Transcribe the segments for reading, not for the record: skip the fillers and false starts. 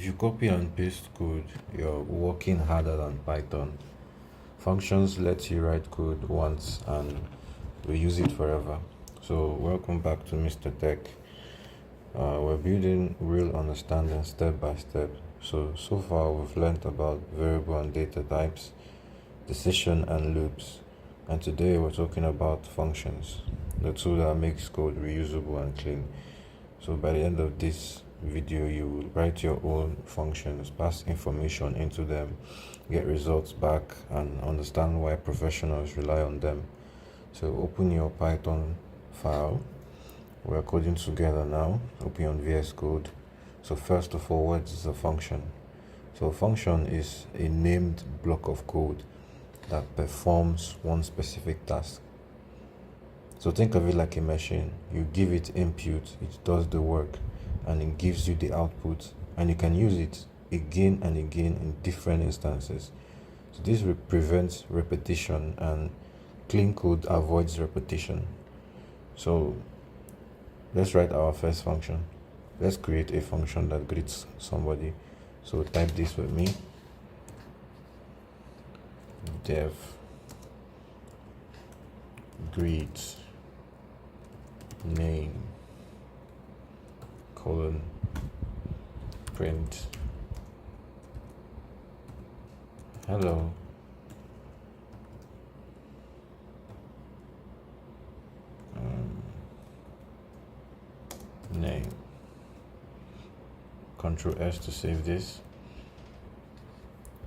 If you copy and paste code, you're working harder than Python. Functions let you write code once and reuse it forever. So welcome back to Mr. Tech. We're building real understanding step by step. So far we've learned about variable and data types, decision and loops. And today we're talking about functions, the tool that makes code reusable and clean. So by the end of this video, you will write your own functions, pass information into them, get results back, and understand why professionals rely on them. So open your Python file. We're coding together now. Open your VS Code. So first of all, what is a function? So a function is a named block of code that performs one specific task. So think of it like a machine. You give it input, it does the work, and it gives you the output, and you can use it again and again in different instances. So this prevents repetition, and clean code avoids repetition. So let's write our first function. Let's create a function that greets somebody. So type this with me: dev greet name colon print hello name. Control S to save this.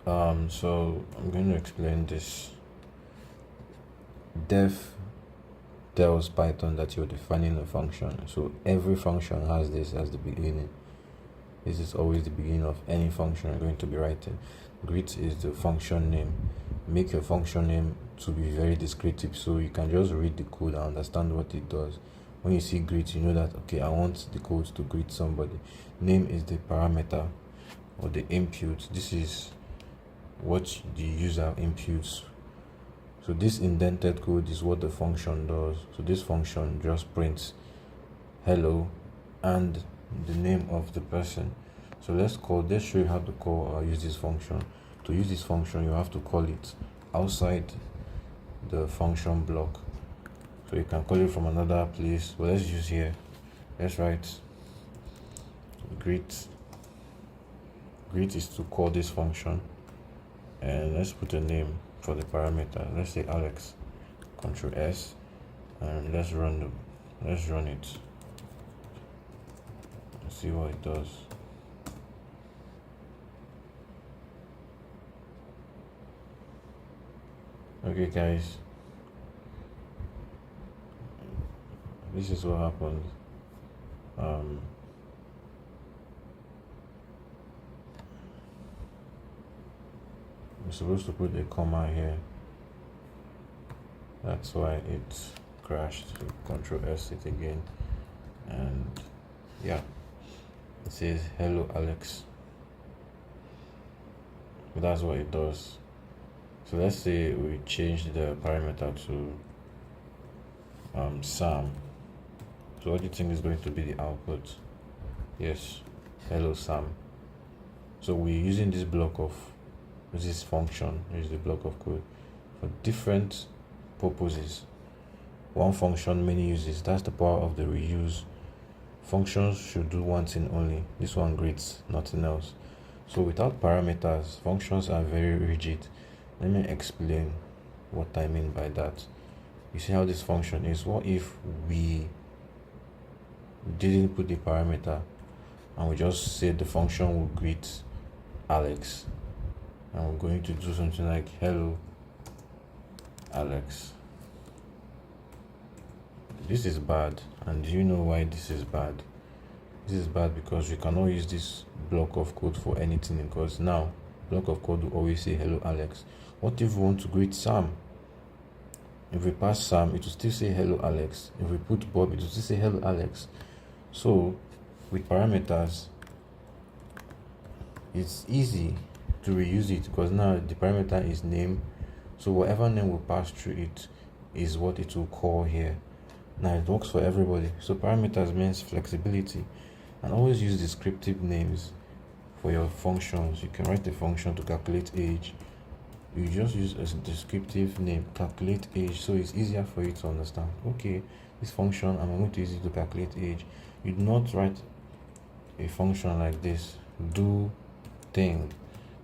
So I'm going to explain this. Dev tells Python that you're defining a function. So every function has this as the beginning. This is always the beginning of any function you're going to be writing. Greet is the function name. Make your function name to be very descriptive so you can just read the code and understand what it does. When you see greet, you know that, okay, I want the code to greet somebody. Name is the parameter or the input. This is what the user inputs. So this indented code is what the function does. So this function just prints hello and the name of the person. So let's show you how to use this function. To use this function, you have to call it outside the function block. So you can call it from another place, but let's use here. Let's write greet. Greet is to call this function, and let's put a name for the parameter. Let's say Alex. Control S, and let's run it. Let's see what it does. Okay guys, this is what happened. I'm supposed to put a comma here. That's why it crashed. So Control S it again, and yeah, it says hello Alex. That's what it does. So let's say we change the parameter to Sam. So what do you think is going to be the output? Yes, hello Sam. So we're using this function, is the block of code, for different purposes. One function, many uses. That's the power of the reuse. Functions should do one thing only. This one greets, nothing else. So without parameters, functions are very rigid. Let me explain what I mean by that. You see how this function is. What if we didn't put the parameter and we just said the function will greet Alex, and we're going to do something like hello Alex? This is bad, and do you know why this is bad? This is bad because we cannot use this block of code for anything, because now block of code will always say hello Alex. What if we want to greet Sam? If we pass Sam, it will still say hello Alex. If we put Bob, it will still say hello Alex. So with parameters, it's easy to reuse it, because now the parameter is name. So whatever name will pass through it is what it will call here. Now it works for everybody. So parameters means flexibility, and always use descriptive names for your functions. You can write a function to calculate age. You just use a descriptive name, calculate age, so it's easier for you to understand. Okay, this function, I'm going to use it to calculate age. You do not write a function like this, do thing.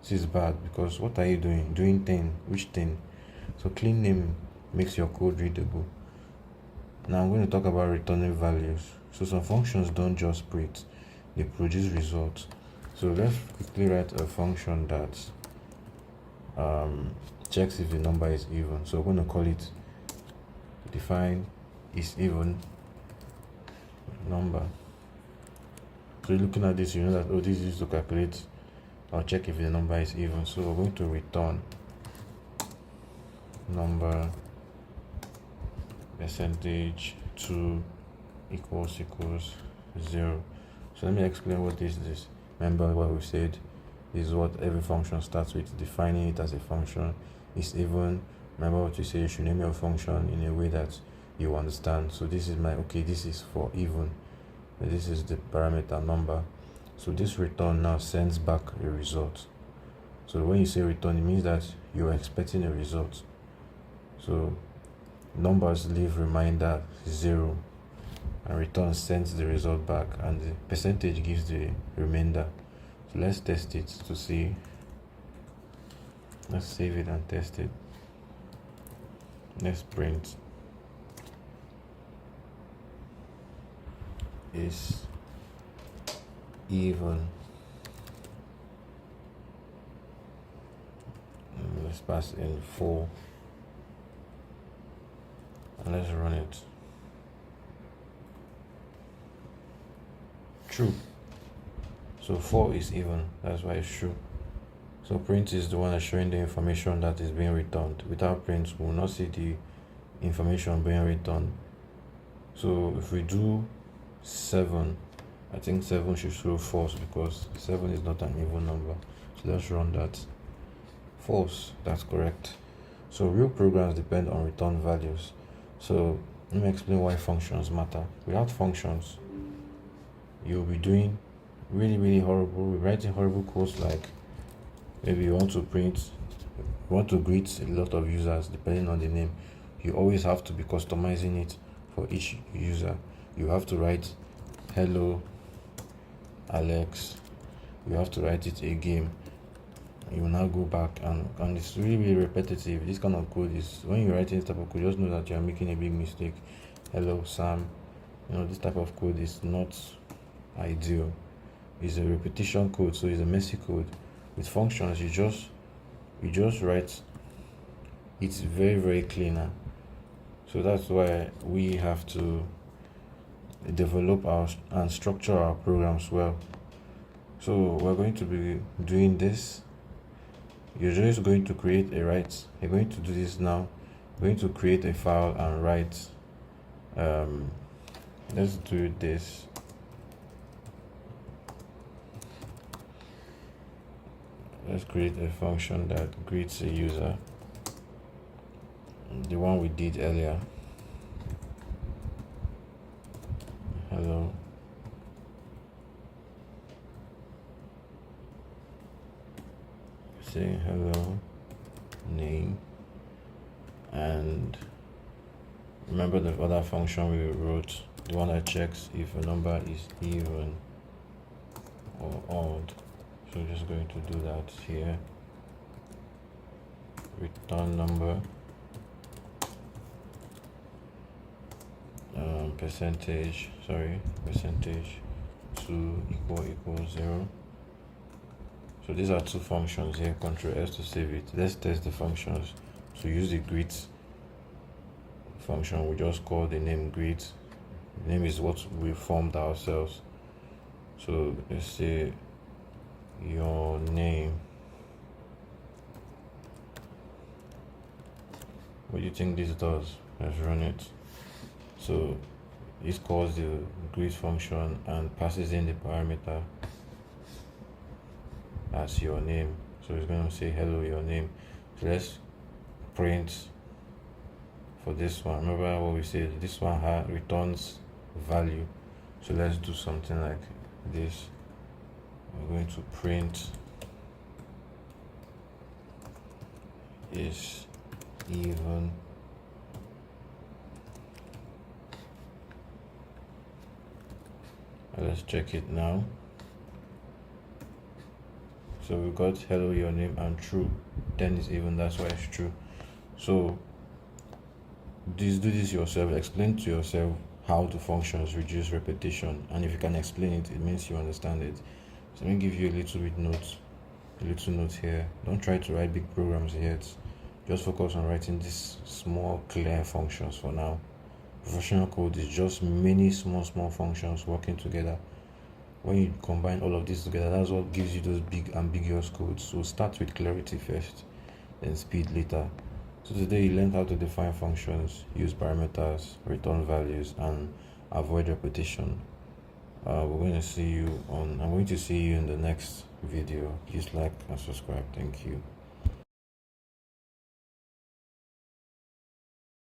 This is bad, because what are you doing? Doing thing, which thing? So clean name makes your code readable. Now I'm going to talk about returning values. So some functions don't just print, they produce results. So let's quickly write a function that checks if the number is even. So we're going to call it define is even number. So looking at this, you know that, oh, this is used to calculate or check if the number is even. So we're going to return number percentage 2 equals 0. So let me explain what this is. Remember what we said is what every function starts with, defining it as a function is even. Remember what we say, you should name your function in a way that you understand. So this is my, okay, this is for even, this is the parameter number. So this return now sends back a result. So when you say return, it means that you're expecting a result. So numbers leave reminder 0 and return sends the result back, and the percentage gives the remainder. So let's test it to see. Let's save it and test it. Let's print is even. And let's pass in 4 and let's run it. True. So 4 is even, that's why it's true. So print is the one that's showing the information that is being returned. Without print, we will not see the information being returned. So if we do 7, I think 7 should show false, because 7 is not an even number. So let's run that. False, that's correct. So real programs depend on return values. So let me explain why functions matter. Without functions, you'll be doing really horrible, writing horrible codes, like maybe you want to greet a lot of users depending on the name. You always have to be customizing it for each user. You have to write hello Alex, you have to write it again. You will now go back, and it's really repetitive. This kind of code is, when you're writing this type of code, just know that you're making a big mistake. Hello Sam, this type of code is not ideal. It's a repetition code, so it's a messy code. With functions, you just write, it's very cleaner. So that's why we have to develop and structure our programs well. So we're going to be doing this. You're just going to create a write. You're going to do this now. We're going to create a file and write. Let's do this. Let's create a function that greets a user, the one we did earlier. Hello. Say hello, name, and remember the other function we wrote, the one that checks if a number is even or odd. So we're just going to do that here. Return number, percentage 2 equals 0. So these are two functions here. Control S to save it. Let's test the functions. So use the greet function. We just call the name greet. The name is what we formed ourselves. So let's say your name. What do you think this does? Let's run it. So this calls the greet function and passes in the parameter as your name. So it's going to say hello your name. So let's print for this one. Remember what we said, this one returns value. So let's do something like this. we're going to print is even let's check it now. So we got hello your name and true, 10 is even, that's why it's true. So do this yourself, explain to yourself how the functions reduce repetition, and if you can explain it, it means you understand it. So let me give you a little note here. Don't try to write big programs yet, just focus on writing these small clear functions for now. Professional code is just many small functions working together. When you combine all of this together, that's what gives you those big ambiguous codes. So start with clarity first, then speed later. So today you learned how to define functions, use parameters, return values, and avoid repetition. I'm going to see you in the next video. Please like and subscribe. Thank you.